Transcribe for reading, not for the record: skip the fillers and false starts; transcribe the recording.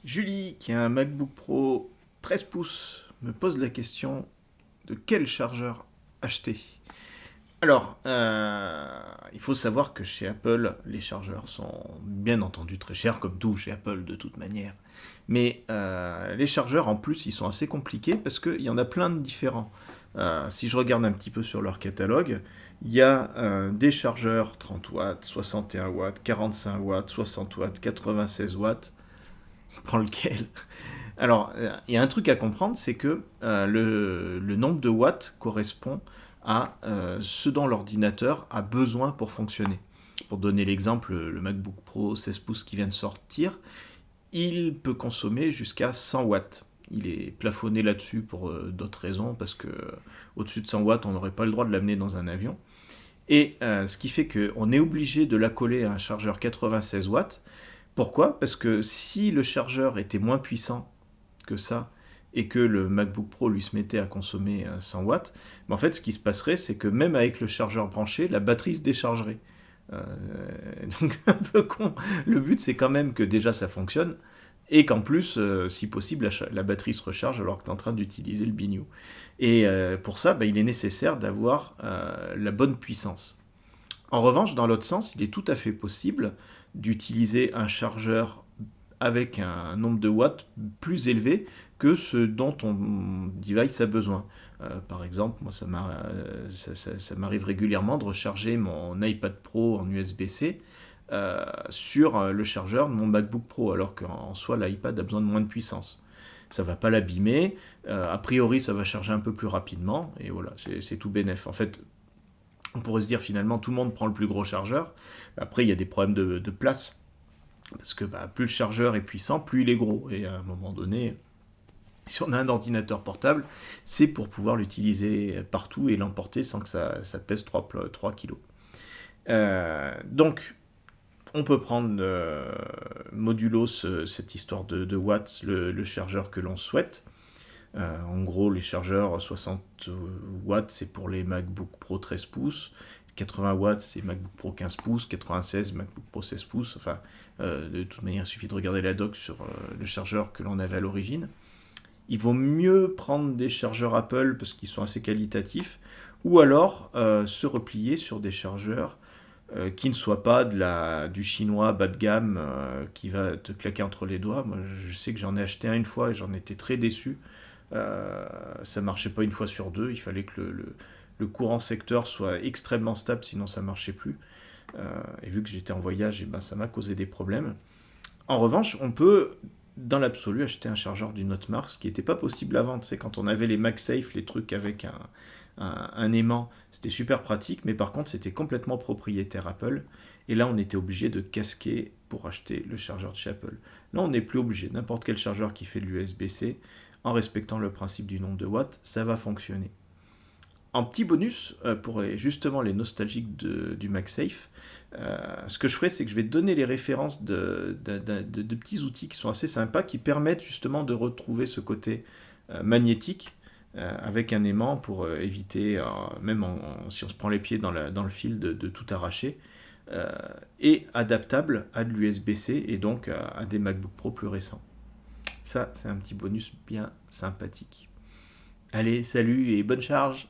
Julie, qui a un MacBook Pro 13 pouces, me pose la question de quel chargeur acheter. Alors, il faut savoir que chez Apple, les chargeurs sont bien entendu très chers, comme tout chez Apple de toute manière. Mais les chargeurs, en plus, ils sont assez compliqués parce qu'il y en a plein de différents. Si je regarde un petit peu sur leur catalogue, il y a des chargeurs 30 watts, 61 watts, 45 watts, 60 watts, 96 watts. Prends lequel. Alors, il y a un truc à comprendre, c'est que le nombre de watts correspond à ce dont l'ordinateur a besoin pour fonctionner. Pour donner l'exemple, le MacBook Pro 16 pouces qui vient de sortir, il peut consommer jusqu'à 100 watts. Il est plafonné là-dessus pour d'autres raisons, parce que au-dessus de 100 watts, on n'aurait pas le droit de l'amener dans un avion. Et ce qui fait qu'on est obligé de l'accoler à un chargeur 96 watts. Pourquoi? Parce que si le chargeur était moins puissant que ça et que le MacBook Pro lui se mettait à consommer 100 watts, mais en fait, ce qui se passerait, c'est que même avec le chargeur branché, la batterie se déchargerait. Euh, donc c'est un peu con. Le but, c'est quand même que déjà ça fonctionne et qu'en plus, si possible, la batterie se recharge alors que tu es en train d'utiliser le biniou. Et pour ça, il est nécessaire d'avoir la bonne puissance. En revanche, dans l'autre sens, il est tout à fait possible d'utiliser un chargeur avec un nombre de watts plus élevé que ce dont ton device a besoin. Par exemple, moi, ça m'arrive régulièrement de recharger mon iPad Pro en USB-C sur le chargeur de mon MacBook Pro, alors qu'en soi, l'iPad a besoin de moins de puissance. Ça va pas l'abîmer, a priori, ça va charger un peu plus rapidement, et voilà, c'est tout bénef. En fait, on pourrait se dire finalement tout le monde prend le plus gros chargeur. Après, il y a des problèmes de place. Parce que plus le chargeur est puissant, plus il est gros. Et à un moment donné, si on a un ordinateur portable, c'est pour pouvoir l'utiliser partout et l'emporter sans que ça pèse 3 kilos. Donc, on peut prendre modulo cette histoire de watts, le chargeur que l'on souhaite. En gros, les chargeurs 60 watts, c'est pour les MacBook Pro 13 pouces. 80 watts, c'est MacBook Pro 15 pouces. 96, MacBook Pro 16 pouces. Enfin, de toute manière, il suffit de regarder la doc sur le chargeur que l'on avait à l'origine. Il vaut mieux prendre des chargeurs Apple parce qu'ils sont assez qualitatifs, ou alors se replier sur des chargeurs qui ne soient pas du chinois bas de gamme qui va te claquer entre les doigts. Moi, je sais que j'en ai acheté un une fois et j'en étais très déçu. Ça marchait pas une fois sur deux. Il fallait que le courant secteur soit extrêmement stable, sinon ça marchait plus. Et vu que j'étais en voyage, et ça m'a causé des problèmes. En revanche, on peut, dans l'absolu, acheter un chargeur d'une autre marque, ce qui n'était pas possible avant. C'est quand on avait les MagSafe, les trucs avec un aimant, c'était super pratique, mais par contre, c'était complètement propriétaire Apple. Et là, on était obligé de casquer pour acheter le chargeur de chez Apple. Là, on n'est plus obligé. N'importe quel chargeur qui fait de l'USB-C, en respectant le principe du nombre de watts, ça va fonctionner. En petit bonus, pour justement les nostalgiques du MagSafe, ce que je ferai, c'est que je vais te donner les références de petits outils qui sont assez sympas, qui permettent justement de retrouver ce côté magnétique avec un aimant pour éviter, même si on se prend les pieds dans le fil, de tout arracher, euh, et adaptable à de l'USB-C et donc à des MacBook Pro plus récents. Ça, c'est un petit bonus bien sympathique. Allez, salut et bonne charge!